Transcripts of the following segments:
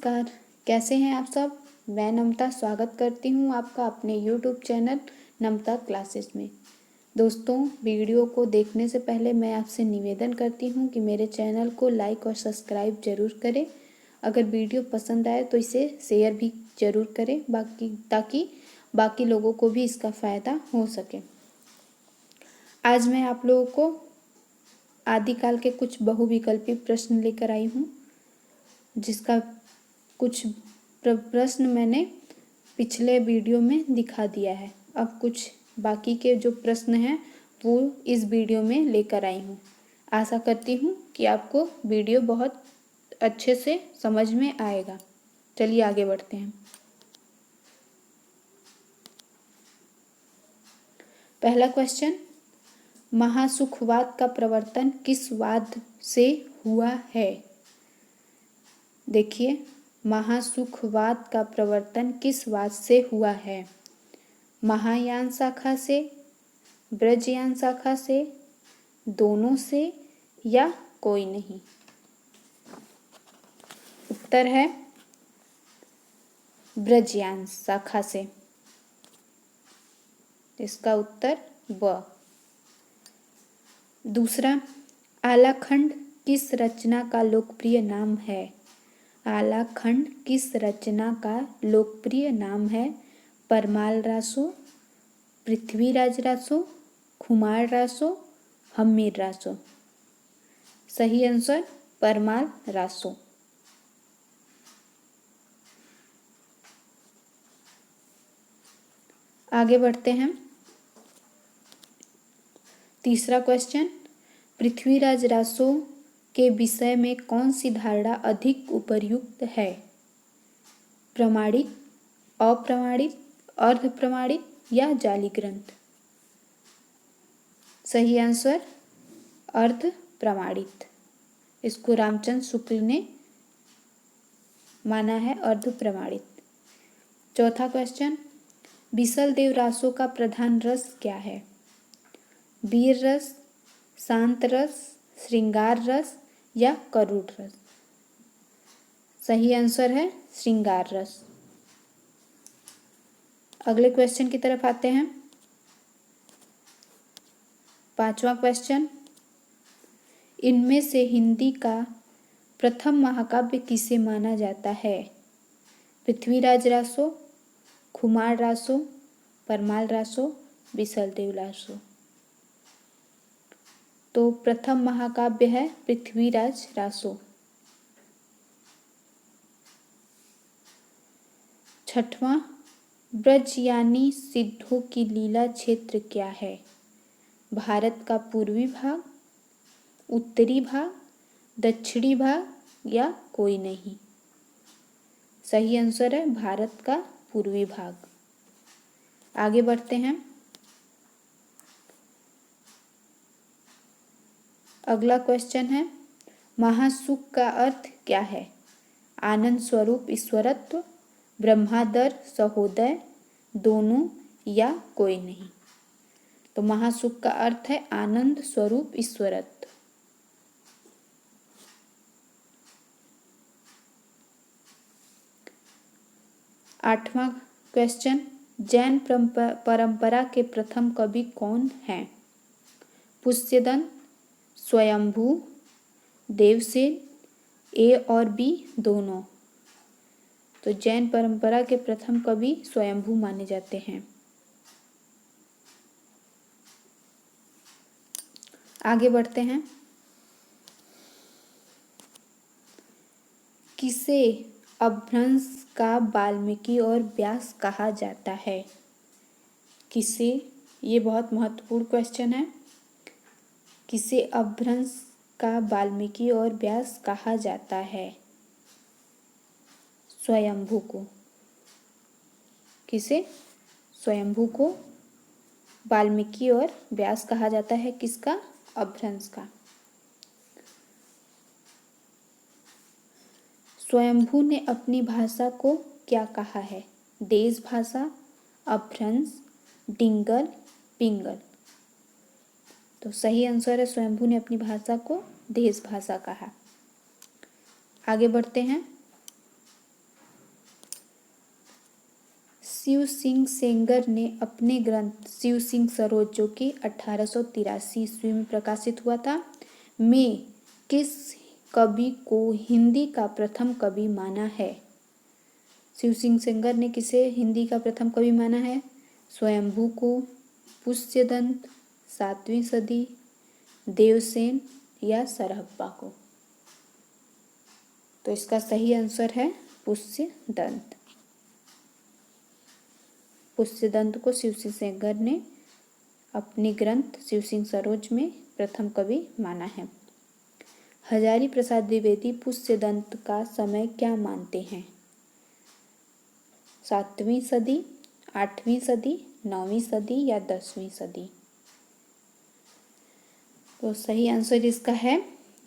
नमस्कार, कैसे हैं आप सब। मैं नम्रता स्वागत करती हूं आपका अपने YouTube चैनल नम्रता क्लासेस में। दोस्तों, वीडियो को देखने से पहले मैं आपसे निवेदन करती हूं कि मेरे चैनल को लाइक और सब्सक्राइब ज़रूर करें। अगर वीडियो पसंद आए तो इसे शेयर भी ज़रूर करें ताकि बाकी लोगों को भी इसका फ़ायदा हो सके। आज मैं आप लोगों को आदिकाल के कुछ बहुविकल्पी प्रश्न लेकर आई हूँ, जिसका कुछ प्रश्न मैंने पिछले वीडियो में दिखा दिया है। अब कुछ बाकी के जो प्रश्न हैं वो इस वीडियो में लेकर आई हूँ। आशा करती हूँ कि आपको वीडियो बहुत अच्छे से समझ में आएगा। चलिए आगे बढ़ते हैं। पहला क्वेश्चन, महासुखवाद का प्रवर्तन किस वाद से हुआ है। देखिए, महासुखवाद का प्रवर्तन किस वाद से हुआ है। महायान शाखा से, ब्रजयान शाखा से, दोनों से या कोई नहीं। उत्तर है ब्रजयान शाखा से। इसका उत्तर ब। दूसरा, आलाखंड किस रचना का लोकप्रिय नाम है। आलाखंड किस रचना का लोकप्रिय नाम है। परमाल रासो, पृथ्वीराज रासो, खुमार रासो, हम्मीर रासो। सही आंसर परमाल रासो। आगे बढ़ते हैं। तीसरा क्वेश्चन, पृथ्वीराज रासो के विषय में कौन सी धारणा अधिक उपयुक्त है। प्रमाणित, अप्रमाणित, अर्ध प्रमाणित या जाली ग्रंथ। सही आंसर अर्ध प्रमाणित। इसको रामचंद्र शुक्ल ने माना है अर्ध प्रमाणित। चौथा क्वेश्चन, बिसल देव रासो का प्रधान रस क्या है। वीर रस, शांत रस, श्रृंगार रस या करुण रस। सही आंसर है श्रृंगार रस। अगले क्वेश्चन की तरफ आते हैं। पांचवा क्वेश्चन, इनमें से हिंदी का प्रथम महाकाव्य किसे माना जाता है। पृथ्वीराज रासो, खुमार रासो, परमाल रासो, बिसल देव रासो। तो प्रथम महाकाव्य है पृथ्वीराज रासो। छठवां, ब्रज यानी सिद्धों की लीला क्षेत्र क्या है। भारत का पूर्वी भाग, उत्तरी भाग, दक्षिणी भाग या कोई नहीं। सही आंसर है भारत का पूर्वी भाग। आगे बढ़ते हैं। अगला क्वेश्चन है, महासुख का अर्थ क्या है। आनंद स्वरूप ईश्वरत्व, ब्रह्मादर सहोदय, दोनों या कोई नहीं। तो महासुख का अर्थ है आनंद स्वरूप ईश्वरत्व। आठवां क्वेश्चन, जैन परंपरा के प्रथम कवि कौन हैं। पुष्यदन, स्वयंभू, देवसेन, ए और बी दोनों। तो जैन परंपरा के प्रथम कवि स्वयंभू माने जाते हैं। आगे बढ़ते हैं। किसे अपभ्रंश का वाल्मीकि और व्यास कहा जाता है। किसे, ये बहुत महत्वपूर्ण क्वेश्चन है। किसे अपभ्रंश का वाल्मीकि और व्यास कहा जाता है। स्वयंभू को। किसे, स्वयंभू को वाल्मीकि और व्यास कहा जाता है। किसका, अपभ्रंश का। स्वयंभू ने अपनी भाषा को क्या कहा है। देश भाषा, अपभ्रंश, डिंगल, पिंगल। तो सही आंसर है स्वयंभू ने अपनी भाषा को देश भाषा कहा। आगे बढ़ते हैं। शिव सिंह सेंगर ने अपने ग्रंथ शिव सिंह सरोज, जो कि 1883 ईस्वी में प्रकाशित हुआ था, में किस कवि को हिंदी का प्रथम कवि माना है? शिव सिंह सेंगर ने किसे हिंदी का प्रथम कवि माना है? स्वयंभू को, पुष्यदंत, 7वीं सदी, देवसेन या सरहप्पा को? तो इसका सही आंसर है पुष्यदंत। पुष्यदंत को शिव सिंह सेंगर ने अपनी ग्रंथ शिव सिंह सरोज में प्रथम कवि माना है। हजारी प्रसाद द्विवेदी पुष्यदंत का समय क्या मानते हैं? 7वीं सदी, 8वीं सदी, 9वीं सदी या 10वीं सदी? तो सही आंसर इसका है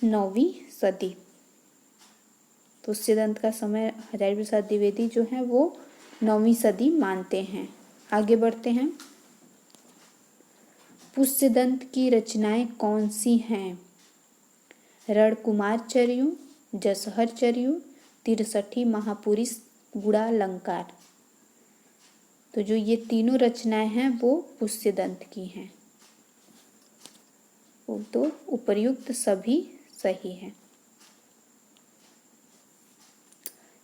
9वीं सदी। पुष्यदंत का समय हजारी प्रसाद द्विवेदी जो है वो 9वीं सदी मानते हैं। आगे बढ़ते हैं। पुष्यदंत की रचनाएं कौन सी हैं? रणकुमार चर्यू, जसहर चर्यू, 63 महापुरुष गुणालंकार। तो जो ये तीनों रचनाएं हैं वो पुष्यदंत की हैं। वो तो उपर्युक्त सभी सही है।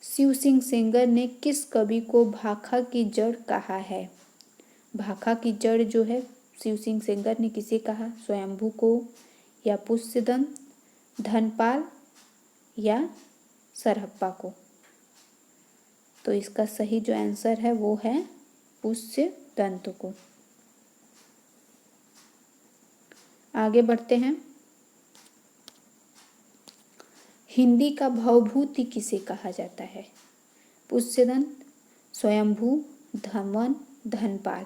शिव सिंह सेंगर ने किस कवि को भाखा की जड़ कहा है? भाखा की जड़ जो है शिव सिंह सेंगर ने किसे कहा? स्वयंभू को या पुष्यदंत, धनपाल या सरहप्पा को? तो इसका सही जो आंसर है वो है पुष्यदंत को। आगे बढ़ते हैं। हिंदी का भवभूति किसे कहा जाता है? पुष्यदंत, स्वयंभू, धमन, धनपाल?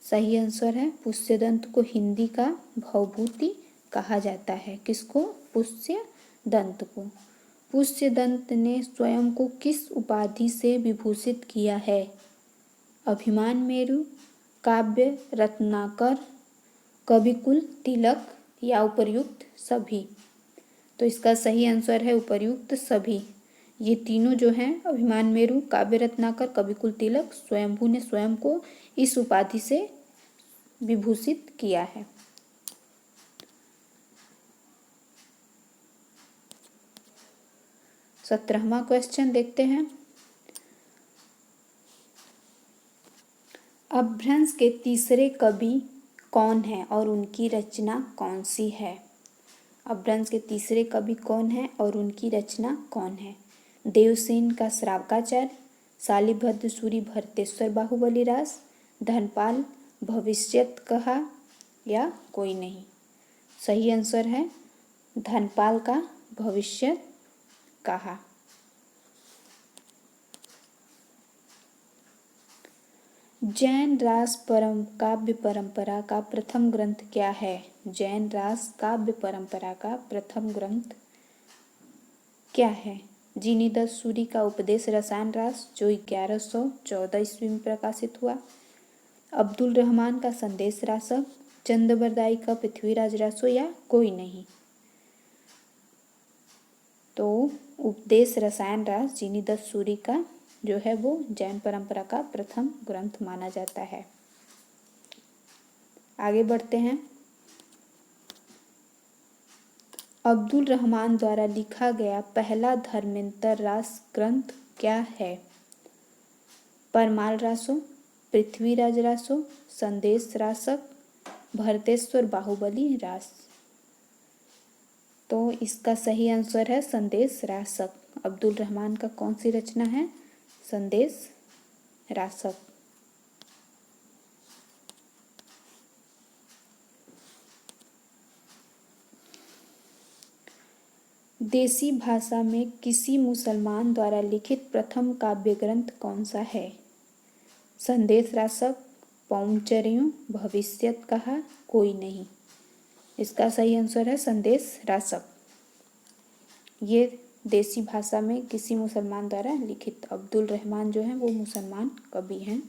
सही आंसर है पुष्यदंत को हिंदी का भवभूति कहा जाता है। किसको? पुष्यदंत को। पुष्यदंत ने स्वयं को किस उपाधि से विभूषित किया है? अभिमान मेरु, काव्य रत्नाकर, कविकुल तिलक या उपर्युक्त सभी? तो इसका सही आंसर है उपर्युक्त सभी। ये तीनों जो हैं अभिमान मेरु, काव्य रत्नाकर, कविकुल तिलक, स्वयंभू ने स्वयं को इस उपाधि से विभूषित किया है। सत्रहवां क्वेश्चन देखते हैं। अपभ्रंश के तीसरे कवि कौन है और उनकी रचना कौन सी है? अपभ्रंश के तीसरे कवि कौन है और उनकी रचना कौन है? देवसेन का श्रावकाचार्य, शालिभद्र सूरि भरतेश्वर बाहुबली रास, धनपाल भविष्यत कहा या कोई नहीं? सही आंसर है धनपाल का भविष्यत कहा। जैन रास काव्य परंपरा का प्रथम ग्रंथ क्या है? जैन रास काव्य परंपरा का प्रथम ग्रंथ क्या है? जिनीदत्त सूरि का उपदेश रसायन रास, जो 1114 ईस्वी में प्रकाशित हुआ। अब्दुल रहमान का संदेश रासक, चंदबरदाई का पृथ्वीराज रासो या कोई नहीं? तो उपदेश रसायन रास जिनीदत्त सूरि का जो है वो जैन परंपरा का प्रथम ग्रंथ माना जाता है। आगे बढ़ते हैं। अब्दुल रहमान द्वारा लिखा गया पहला धर्मांतर रास ग्रंथ क्या है? परमाल रासो, पृथ्वीराज रासो, संदेश रासक, भरतेश्वर बाहुबली रास? तो इसका सही आंसर है संदेश रासक। अब्दुल रहमान का कौन सी रचना है? संदेश रासक। देसी भाषा में किसी मुसलमान द्वारा लिखित प्रथम काव्य ग्रंथ कौन सा है? संदेश रासक, पौंचर्यों, भविष्यत कहा, कोई नहीं? इसका सही आंसर है संदेश रासक। ये देसी भाषा में किसी मुसलमान द्वारा लिखित, अब्दुल रहमान जो है वो मुसलमान कवि हैं।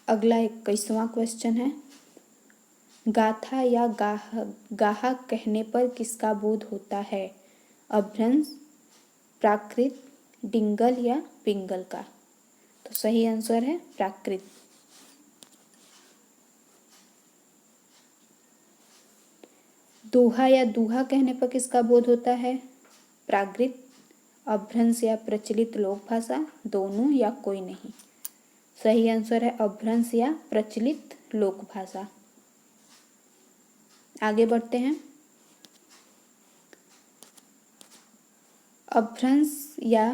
अगला 21वां क्वेश्चन है। गाथा या गाहा कहने पर किसका बोध होता है? अपभ्रंश, प्राकृत, डिंगल या पिंगल का। तो सही आंसर है प्राकृत। दोहा या दूहा कहने पर किसका बोध होता है? प्राकृत, अपभ्रंश या प्रचलित लोक भाषा, दोनों या कोई नहीं। सही आंसर है अपभ्रंश या प्रचलित लोक भाषा। आगे बढ़ते हैं। अपभ्रंश या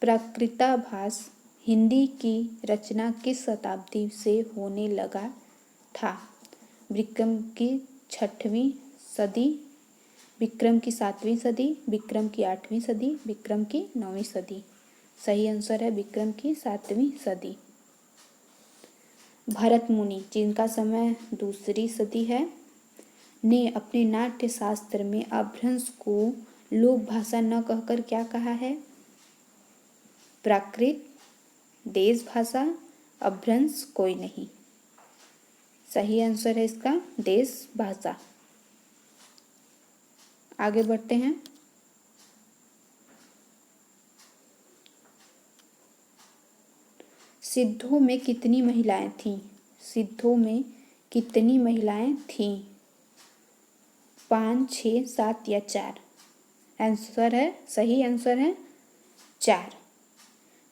प्राकृताभास हिंदी की रचना किस शताब्दी से होने लगा था? विक्रम की 6वीं सदी, विक्रम की 7वीं सदी, विक्रम की 8वीं सदी, विक्रम की 9वीं सदी। सही आंसर है विक्रम की 7वीं सदी। भरत मुनि, जिनका समय 2री सदी है, ने अपने नाट्य शास्त्र में अपभ्रंश को लोक भाषा न कहकर क्या कहा है? प्राकृत, देश भाषा, अपभ्रंश, कोई नहीं। सही आंसर है इसका देश भाषा। आगे बढ़ते हैं। सिद्धों में कितनी महिलाएं थीं? सिद्धों में कितनी महिलाएं थीं? 5, 6, 7 या 4? आंसर है, सही आंसर है 4।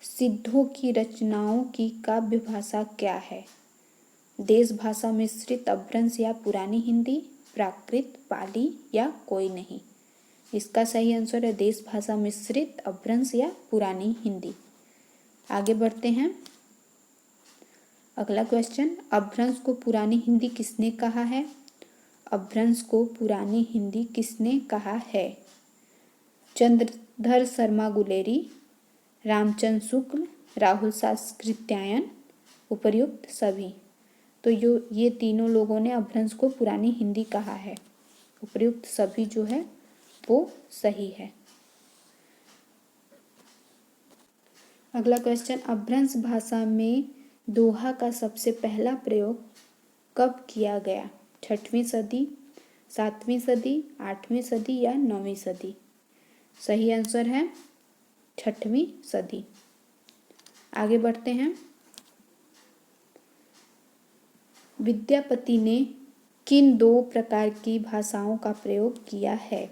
सिद्धों की रचनाओं की काव्य भाषा क्या है? देश भाषा मिश्रित अपभ्रंश या पुरानी हिंदी, प्राकृत, पाली या कोई नहीं। इसका सही आंसर है देश भाषा मिश्रित अपभ्रंश या पुरानी हिंदी। आगे बढ़ते हैं। अगला क्वेश्चन, अपभ्रंश को पुरानी हिंदी किसने कहा है? अपभ्रंश को पुरानी हिंदी किसने कहा है? चंद्रधर शर्मा गुलेरी, रामचंद्र शुक्ल, राहुल शास्त्रित्यायन, उपर्युक्त सभी। तो ये तीनों लोगों ने अपभ्रंश को पुरानी हिंदी कहा है। उपर्युक्त सभी जो है वो सही है। अगला क्वेश्चन, अपभ्रंश भाषा में दोहा का सबसे पहला प्रयोग कब किया गया? 6वीं सदी, 7वीं सदी, 8वीं सदी या 9वीं सदी? सही आंसर है 6वीं सदी। आगे बढ़ते हैं। विद्यापति ने किन 2 प्रकार की भाषाओं का प्रयोग किया है?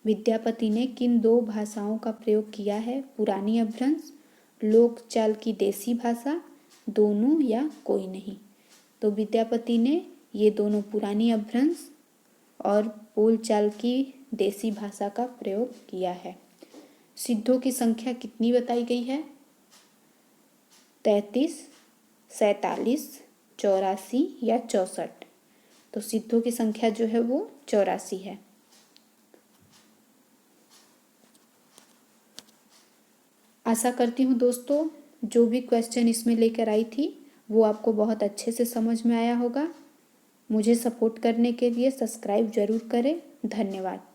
विद्यापति ने किन 2 भाषाओं का प्रयोग किया है? पुरानी अपभ्रंश, लोक चाल की देसी भाषा, दोनों या कोई नहीं? तो विद्यापति ने ये दोनों पुरानी अपभ्रंश और बोलचाल की देसी भाषा का प्रयोग किया है। सिद्धों की संख्या कितनी बताई गई है? 33, 47, 84 या 64? तो सिद्धों की संख्या जो है वो 84 है। आशा करती हूँ दोस्तों जो भी क्वेश्चन इसमें लेकर आई थी वो आपको बहुत अच्छे से समझ में आया होगा। मुझे सपोर्ट करने के लिए सब्सक्राइब जरूर करें। धन्यवाद।